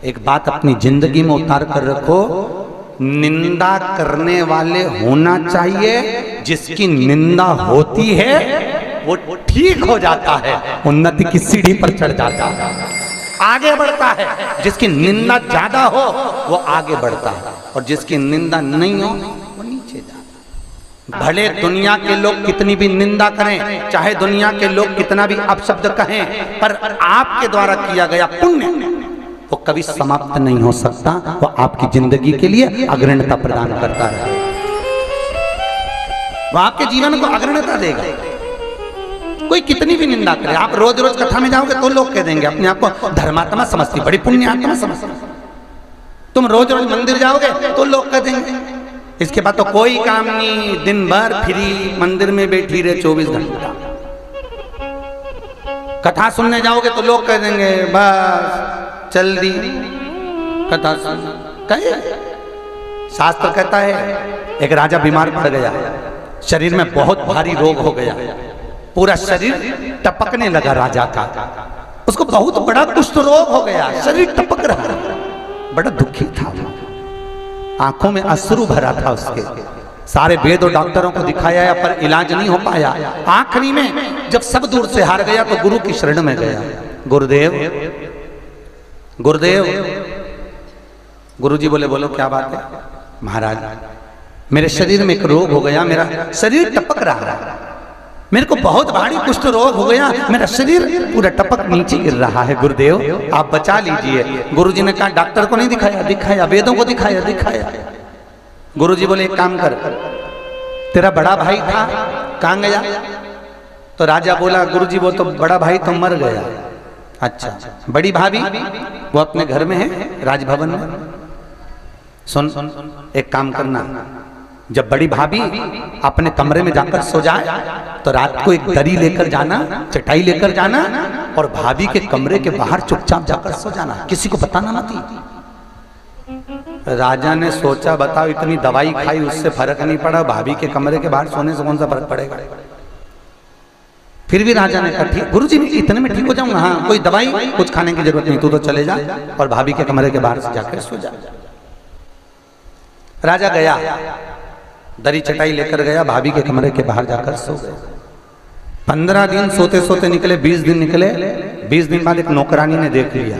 एक बात अपनी जिंदगी में उतार कर रखो, निंदा करने वाले होना चाहिए, जिसकी निंदा होती है वो ठीक हो जाता है, उन्नति की सीढ़ी पर चढ़ जाता है, आगे बढ़ता है। जिसकी निंदा ज्यादा हो वो आगे बढ़ता है, और जिसकी निंदा नहीं हो वो नीचे जाता है। भले दुनिया के लोग कितनी भी निंदा करें, चाहे दुनिया के लोग कितना भी अपशब्द कहें, पर आपके द्वारा किया गया पुण्य वो कभी समाप्त नहीं हो सकता। वो आपकी जिंदगी के लिए अग्रणता प्रदान करता है, वो आपके जीवन को अग्रणता देगा। कोई कितनी भी निंदा करे, आप रोज रोज कथा में जाओगे तो लोग कह देंगे अपने आप को धर्मात्मा समझती, बड़ी पुण्यात्मा समझती। तुम रोज रोज मंदिर जाओगे तो लोग कह देंगे इसके बाद तो कोई काम नहीं, दिन भर फ्री मंदिर में बैठी रहे 24 घंटा। कथा सुनने जाओगे तो लोग कह देंगे बस चल दी कथा सुन। कहे शास्त्र कहता है एक राजा बीमार पड़ गया, शरीर में बहुत भारी रोग हो गया, पूरा शरीर टपकने लगा राजा का। उसको बहुत बड़ा कुष्ठ रोग हो गया, शरीर टपक रहा, बड़ा दुखी था, आंखों में अश्रु भरा था उसके। सारे वेद और डॉक्टरों को दिखाया पर इलाज नहीं हो पाया। आखिरी में जब सब दूर से हार गया तो गुरु की शरण में गया। गुरुदेव गुरुदेव, गुरुजी बोले बोलो क्या बात है? महाराज मेरे शरीर में एक रोग हो गया, मेरा शरीर टपक रहा है, मेरे को बहुत भारी कुष्ठ रोग हो गया, मेरा शरीर पूरा टपक नीचे गिर रहा है, गुरुदेव आप बचा लीजिए। गुरुजी ने कहा डॉक्टर को नहीं दिखाया? दिखाया, वेदों को दिखाया? दिखाया। गुरुजी बोले एक काम कर, तेरा बड़ा भाई था कहाँ गया? तो राजा बोला गुरुजी वो तो बड़ा भाई तो मर गया। अच्छा, बड़ी भाभी वो अपने घर में है राजभवन में। सुन एक काम करना, जब बड़ी भाभी अपने कमरे में जाकर सो जाए तो रात को एक दरी लेकर जाना, चटाई लेकर जाना, और भाभी के कमरे के बाहर चुपचाप जाकर सो जाना, किसी को बताना मत। राजा ने सोचा बताओ इतनी दवाई खाई उससे फर्क नहीं पड़ा, भाभी के कमरे के बाहर सोने से कौन सा फर्क पड़ेगा? फिर भी राजा ने कहा ठीक गुरुजी इतने में ठीक हो जाऊंगा, हाँ कोई दवाई कुछ खाने की जरूरत नहीं, तू तो चले जा और भाभी के कमरे के बाहर से जाकर सो जा। राजा गया, दरी चटाई लेकर गया, भाभी के कमरे के बाहर जाकर सो गया। 15 दिन सोते सोते निकले, 20 दिन निकले। 20 दिन बाद एक नौकरानी ने देख लिया,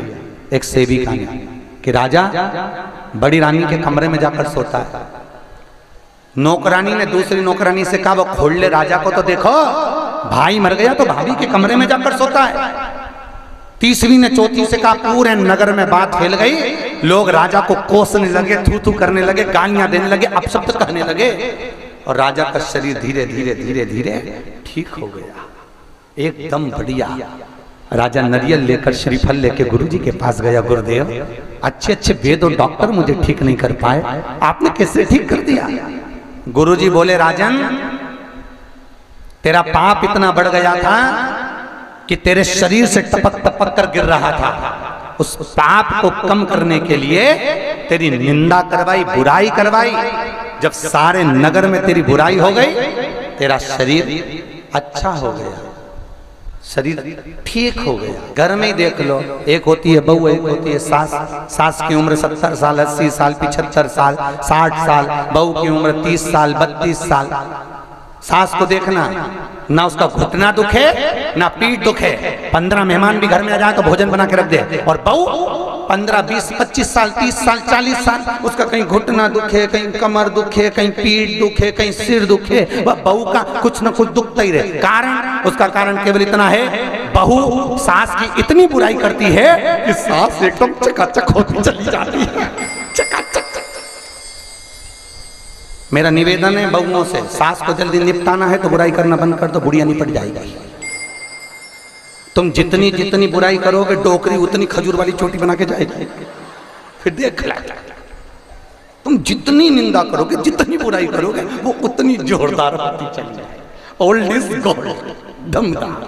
एक सेविका ने, कि राजा बड़ी रानी के कमरे में जाकर सोता है। नौकरानी ने दूसरी नौकरानी से कहा वो खोल ले राजा को तो देखो, भाई मर गया तो भाभी के कमरे में जाकर सोता है। तीसरी ने चौथी से कहा, पूरे नगर में बात फैल गई, लोग राजा को कोसने लगे, थू थू करने लगे, गालियां देने लगे, अपशब्द कहने लगे, और राजा का शरीर धीरे धीरे धीरे धीरे ठीक हो गया, एकदम बढ़िया। राजा नारियल लेकर श्रीफल लेकर गुरुजी के पास गया, गुरुदेव अच्छे अच्छे वेद और डॉक्टर मुझे ठीक नहीं कर पाए, आपने कैसे ठीक कर दिया? गुरुजी बोले राजन तेरा पाप इतना बढ़ गया था कि तेरे शरीर से टपक टपक कर गिर रहा था, उस पाप को कम करने के लिए तेरी निंदा करवाई, बुराई करवाई। जब सारे नगर में तेरी बुराई हो गई, तेरा शरीर अच्छा हो गया, शरीर ठीक हो गया। घर में ही देख लो, एक होती है बहू, एक होती है सास। सास की उम्र 70 साल, 80 साल, 75 साल, 60 साल, बहू की उम्र 30 साल, 32 साल। सास को देखना, ना उसका घुटना दुखे ना पीठ दुखे, 15 मेहमान भी घर में आ जाए तो भोजन बना के रख दे। और बहू 15, 20, 25 साल, 30 साल, 40 साल, उसका कहीं घुटना दुखे, कहीं कमर दुखे, कहीं पीठ दुखे, कहीं सिर दुखे, वह बहू का कुछ न कुछ दुखता ही रहे। कारण, उसका कारण केवल इतना है, बहू सास की इतनी बुराई करती है कि सास एकदम चकाचक होती चली जाती है, चकाचक। मेरा निवेदन है बहुओं से, सास को जल्दी निपटाना है तो बुराई करना बंद कर दो, बुढ़िया निपट जाएगी। तुम जितनी जितनी बुराई करोगे डोकरी उतनी खजूर वाली चोटी बना के जाएगी। फिर देख ला, तुम जितनी निंदा करोगे, जितनी बुराई करोगे, वो उतनी जोरदार होती चली जाएगी। ओल्ड इज गोल्ड, दमदार।